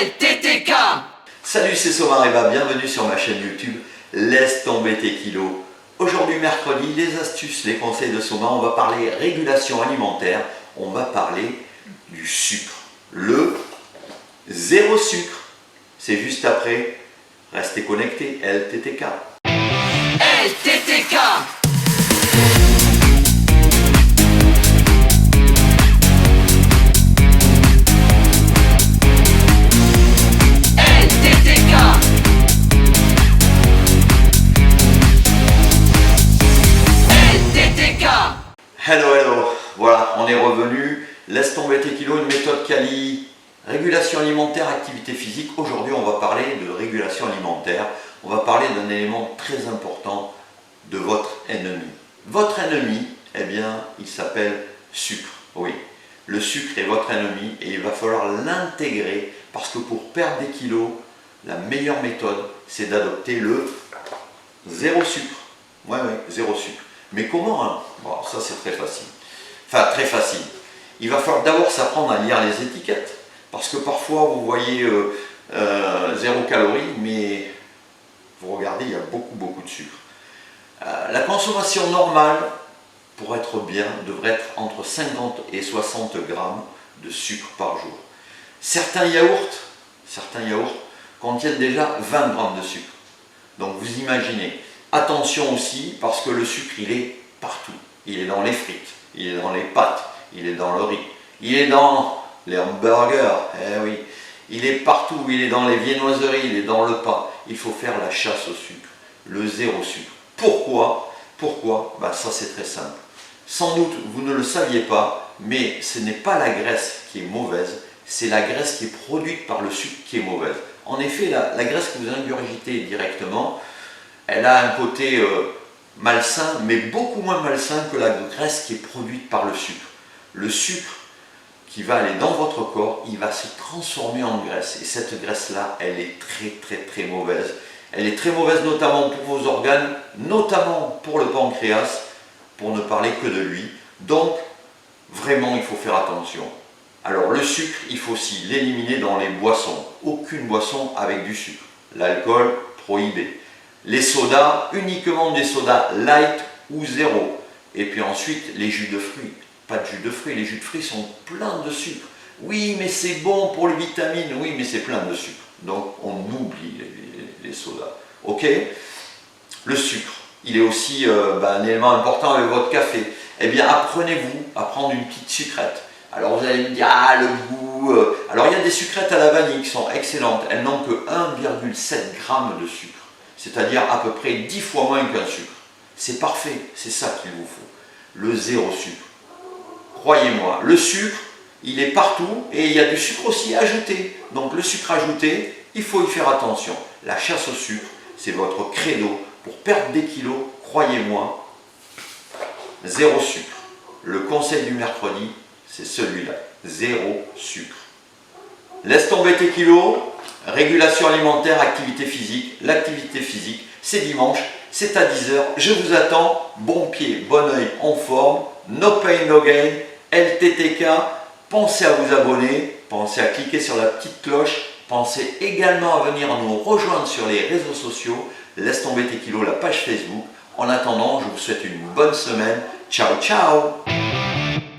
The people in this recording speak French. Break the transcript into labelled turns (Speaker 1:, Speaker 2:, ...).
Speaker 1: LTTK.
Speaker 2: Salut, c'est Somar Eva, bienvenue sur ma chaîne YouTube Laisse tomber tes kilos. Aujourd'hui mercredi, les astuces, les conseils de Somar, on va parler régulation alimentaire, on va parler du sucre, le zéro sucre. C'est juste après, restez connectés, LTTK.
Speaker 1: LTTK.
Speaker 2: Hello, voilà, on est revenu. Laisse tomber tes kilos, une méthode quali, régulation alimentaire, activité physique. Aujourd'hui, on va parler de régulation alimentaire. On va parler d'un élément très important de votre ennemi. Votre ennemi, eh bien, il s'appelle sucre. Oui, le sucre est votre ennemi et il va falloir l'intégrer parce que pour perdre des kilos, la meilleure méthode, c'est d'adopter le zéro sucre. Ouais, zéro sucre. Mais comment hein? Bon, ça c'est très facile. Enfin, très facile. Il va falloir d'abord s'apprendre à lire les étiquettes. Parce que parfois, vous voyez 0 calories, mais vous regardez, il y a beaucoup de sucre. La consommation normale, pour être bien, devrait être entre 50 et 60 grammes de sucre par jour. Certains yaourts contiennent déjà 20 grammes de sucre. Donc vous imaginez. Attention aussi, parce que le sucre, il est partout. Il est dans les frites, il est dans les pâtes, il est dans le riz, il est dans les hamburgers, eh oui. Il est partout, il est dans les viennoiseries, il est dans le pain. Il faut faire la chasse au sucre, le zéro sucre. Pourquoi? Ben, ça c'est très simple. Sans doute, vous ne le saviez pas, mais ce n'est pas la graisse qui est mauvaise, c'est la graisse qui est produite par le sucre qui est mauvaise. En effet, la graisse que vous ingurgitez directement, elle a un côté malsain, mais beaucoup moins malsain que la graisse qui est produite par le sucre. Le sucre qui va aller dans votre corps, il va se transformer en graisse. Et cette graisse-là, elle est très mauvaise. Elle est très mauvaise notamment pour vos organes, notamment pour le pancréas, pour ne parler que de lui. Donc, vraiment, il faut faire attention. Alors, le sucre, il faut aussi l'éliminer dans les boissons. Aucune boisson avec du sucre. L'alcool, prohibé. Les sodas, uniquement des sodas light ou zéro. Et puis ensuite, les jus de fruits. Pas de jus de fruits, les jus de fruits sont pleins de sucre. Oui, mais c'est bon pour les vitamines. Oui, mais c'est plein de sucre. Donc, on oublie les sodas. Ok? Le sucre, il est aussi un élément important avec votre café. Eh bien, apprenez-vous à prendre une petite sucrète. Alors, vous allez me dire, ah, le goût. Alors, il y a des sucrètes à la vanille qui sont excellentes. Elles n'ont que 1,7 g de sucre. C'est-à-dire à peu près 10 fois moins qu'un sucre. C'est parfait, c'est ça qu'il vous faut. Le zéro sucre. Croyez-moi, le sucre, il est partout et il y a du sucre aussi ajouté. Donc le sucre ajouté, il faut y faire attention. La chasse au sucre, c'est votre credo. Pour perdre des kilos, croyez-moi, zéro sucre. Le conseil du mercredi, c'est celui-là. Zéro sucre. Laisse tomber tes kilos. Régulation alimentaire, activité physique. L'activité physique, c'est dimanche, c'est à 10 h. Je vous attends. Bon pied, bon oeil, en forme. No pain, no gain. LTTK. Pensez à vous abonner. Pensez à cliquer sur la petite cloche. Pensez également à venir nous rejoindre sur les réseaux sociaux. Laisse tomber tes kilos, la page Facebook. En attendant, je vous souhaite une bonne semaine. Ciao, ciao!